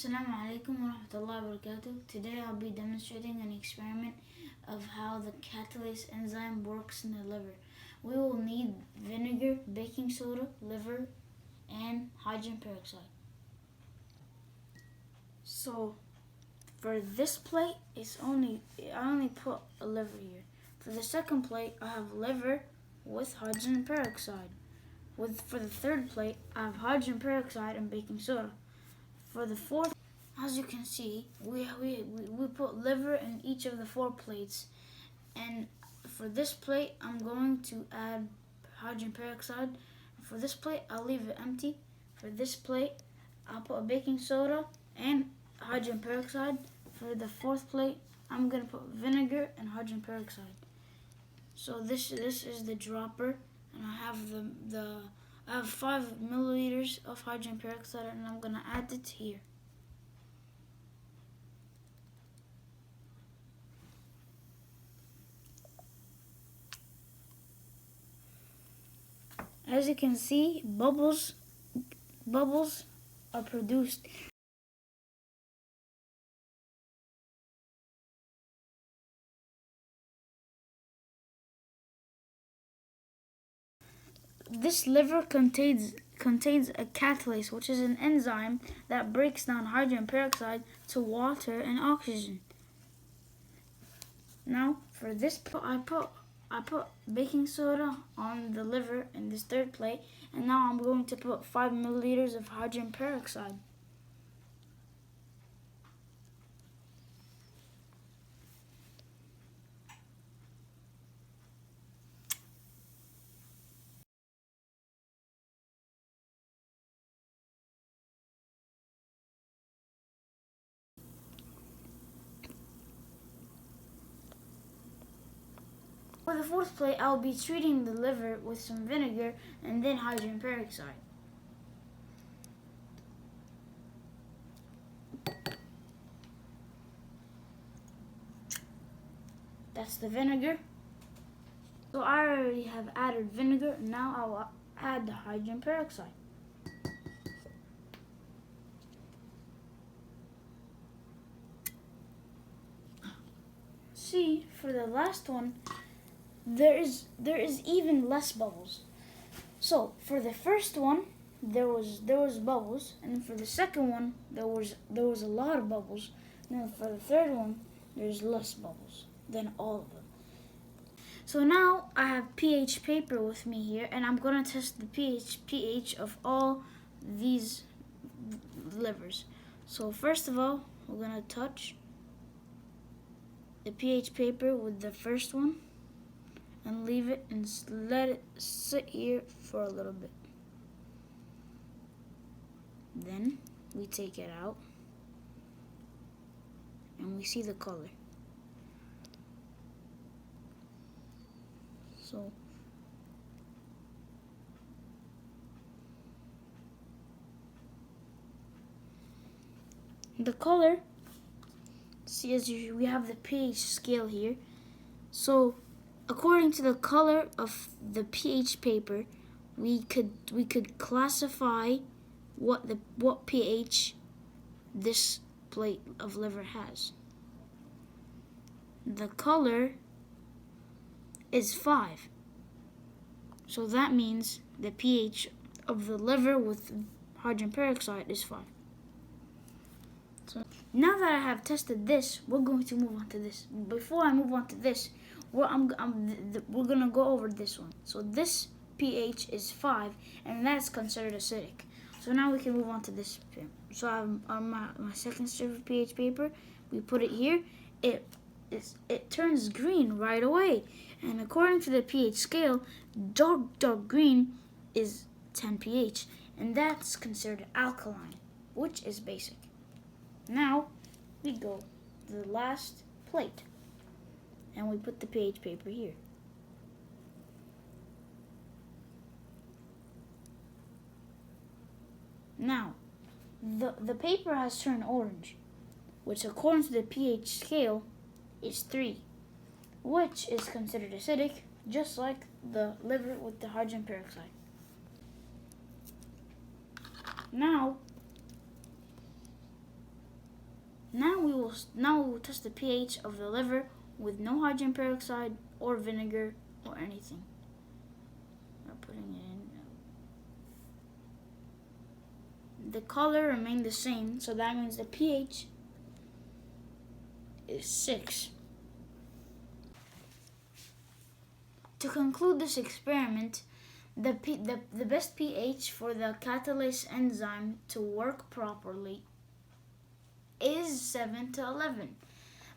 Assalamu alaikum wa rahmatullahi wa barakatuh. Today I'll be demonstrating an experiment of how the catalase enzyme works in the liver. We will need vinegar, baking soda, liver, and hydrogen peroxide. So for this plate, I only put a liver here. For the second plate, I have liver with hydrogen peroxide. For the third plate, I have hydrogen peroxide and baking soda. For the fourth, as you can see, we put liver in each of the 4 plates. And for this plate, I'm going to add hydrogen peroxide. For this plate, I'll leave it empty. For this plate, I'll put baking soda and hydrogen peroxide. For the 4th plate, I'm going to put vinegar and hydrogen peroxide. So this is the dropper, and I have 5 milliliters of hydrogen peroxide, and I'm going to add it here. As you can see, bubbles are produced. This liver contains a catalase, which is an enzyme that breaks down hydrogen peroxide to water and oxygen. Now, for this, I put baking soda on the liver in this 3rd plate, and now I'm going to put 5 milliliters of hydrogen peroxide. For the 4th plate, I'll be treating the liver with some vinegar and then hydrogen peroxide. That's the vinegar. So I already have added vinegar, and now I will add the hydrogen peroxide. See, for the last one, there is even less bubbles. So for the first one, there was bubbles, and for the second one, there was a lot of bubbles. And for the third one, there's less bubbles than all of them. So now I have pH paper with me here, and I'm going to test the pH of all these livers. So first of all, we're going to touch the pH paper with the first one and leave it and let it sit here for a little bit. Then we take it out and we see the color. So the color, see, we have the pH scale here. So according to the color of the pH paper, we could classify what pH this plate of liver has. The color is 5. So that means the pH of the liver with hydrogen peroxide is 5. So now that I have tested this, we're going to move on to this. Before I move on to this, we're going to go over this one. So this pH is 5, and that's considered acidic. So now we can move on to this. So I have on my second strip of pH paper. We put it here. It turns green right away. And according to the pH scale, dark green is 10 pH. And that's considered alkaline, which is basic. Now we go to the last plate, and we put the pH paper here. Now, the paper has turned orange, which according to the pH scale is 3, which is considered acidic, just like the liver with the hydrogen peroxide. Now, Now we will test the pH of the liver with no hydrogen peroxide or vinegar or anything. We're putting it in. The color remained the same, so that means the pH is 6. To conclude this experiment, the best pH for the catalase enzyme to work properly is 7 to 11,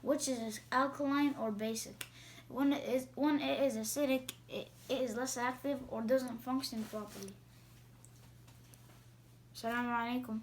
which is alkaline or basic. When it is acidic, it is less active or doesn't function properly. Assalamu alaikum.